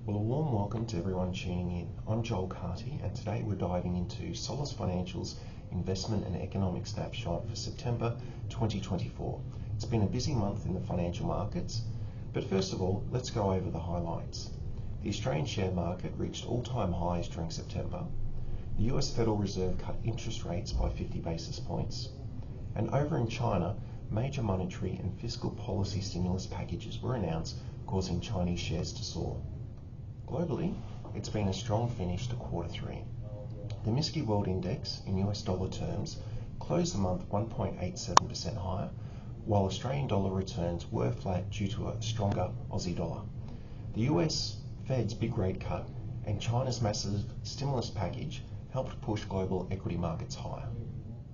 Well, a warm welcome to everyone tuning in. I'm Carty, and today we're diving into Solace Financial's investment and economic snapshot for September 2024. It's been a busy month in the financial markets, but first of all, let's go over the highlights. The Australian share market reached all-time highs during September. The US Federal Reserve cut interest rates by 50 basis points. And over in China, major monetary and fiscal policy stimulus packages were announced, causing Chinese shares to soar. Globally, it's been a strong finish to quarter three. The MSCI World Index in US dollar terms closed the month 1.87% higher, while Australian dollar returns were flat due to a stronger Aussie dollar. The US Fed's big rate cut and China's massive stimulus package helped push global equity markets higher.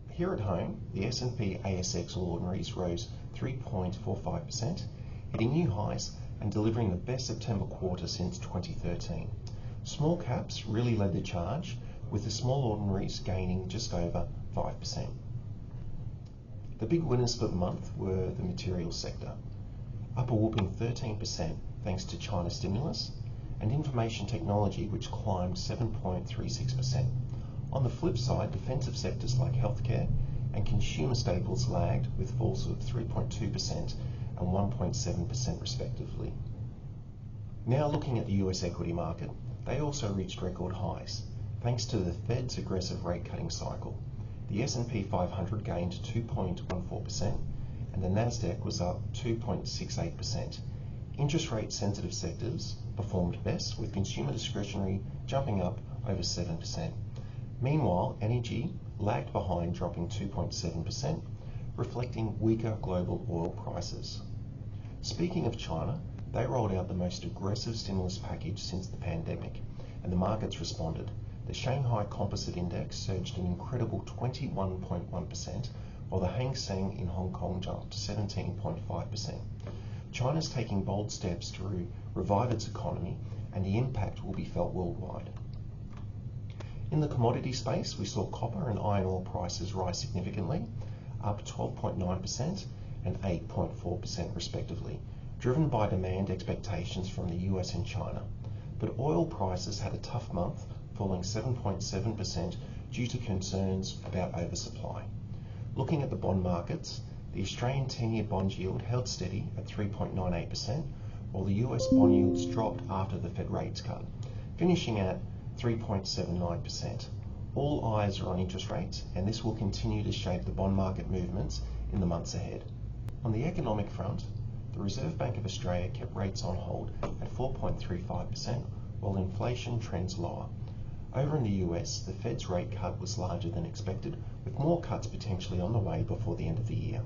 Here at home, the S&P ASX All Ordinaries rose 3.45%, hitting new highs and delivering the best September quarter since 2013. Small caps really led the charge, with the Small Ordinaries gaining just over 5%. The big winners for the month were the materials sector, up a whopping 13% thanks to China's stimulus, and information technology, which climbed 7.36%. On the flip side, defensive sectors like healthcare and consumer staples lagged, with falls of 3.2% and 1.7% respectively. Now looking at the US equity market, they also reached record highs, thanks to the Fed's aggressive rate cutting cycle. The S&P 500 gained 2.14% and the Nasdaq was up 2.68%. Interest rate sensitive sectors performed best, with consumer discretionary jumping up over 7%. Meanwhile, energy lagged behind, dropping 2.7%, reflecting weaker global oil prices. Speaking of China, they rolled out the most aggressive stimulus package since the pandemic, and the markets responded. The Shanghai Composite Index surged an incredible 21.1%, while the Hang Seng in Hong Kong jumped 17.5%. China's taking bold steps to revive its economy, and the impact will be felt worldwide. In the commodity space, we saw copper and iron ore prices rise significantly, up 12.9% and 8.4% respectively, driven by demand expectations from the US and China. But oil prices had a tough month, falling 7.7% due to concerns about oversupply. Looking at the bond markets, the Australian 10-year bond yield held steady at 3.98%, while the US bond yields dropped after the Fed rates cut, finishing at 3.79%. All eyes are on interest rates, and this will continue to shape the bond market movements in the months ahead. On the economic front, the Reserve Bank of Australia kept rates on hold at 4.35%, while inflation trends lower. Over in the US, the Fed's rate cut was larger than expected, with more cuts potentially on the way before the end of the year.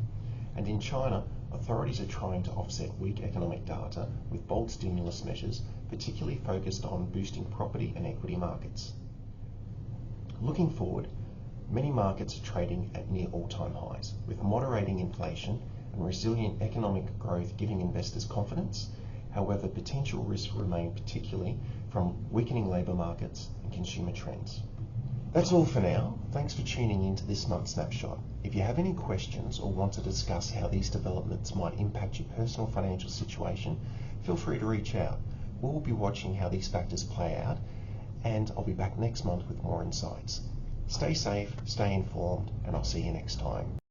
And in China, authorities are trying to offset weak economic data with bold stimulus measures, particularly focused on boosting property and equity markets. Looking forward, many markets are trading at near all-time highs, with moderating inflation and resilient economic growth giving investors confidence. However, potential risks remain, particularly from weakening labour markets and consumer trends. That's all for now. Thanks for tuning in to this month's snapshot. If you have any questions or want to discuss how these developments might impact your personal financial situation, feel free to reach out. We'll be watching how these factors play out, and I'll be back next month with more insights. Stay safe, stay informed, and I'll see you next time.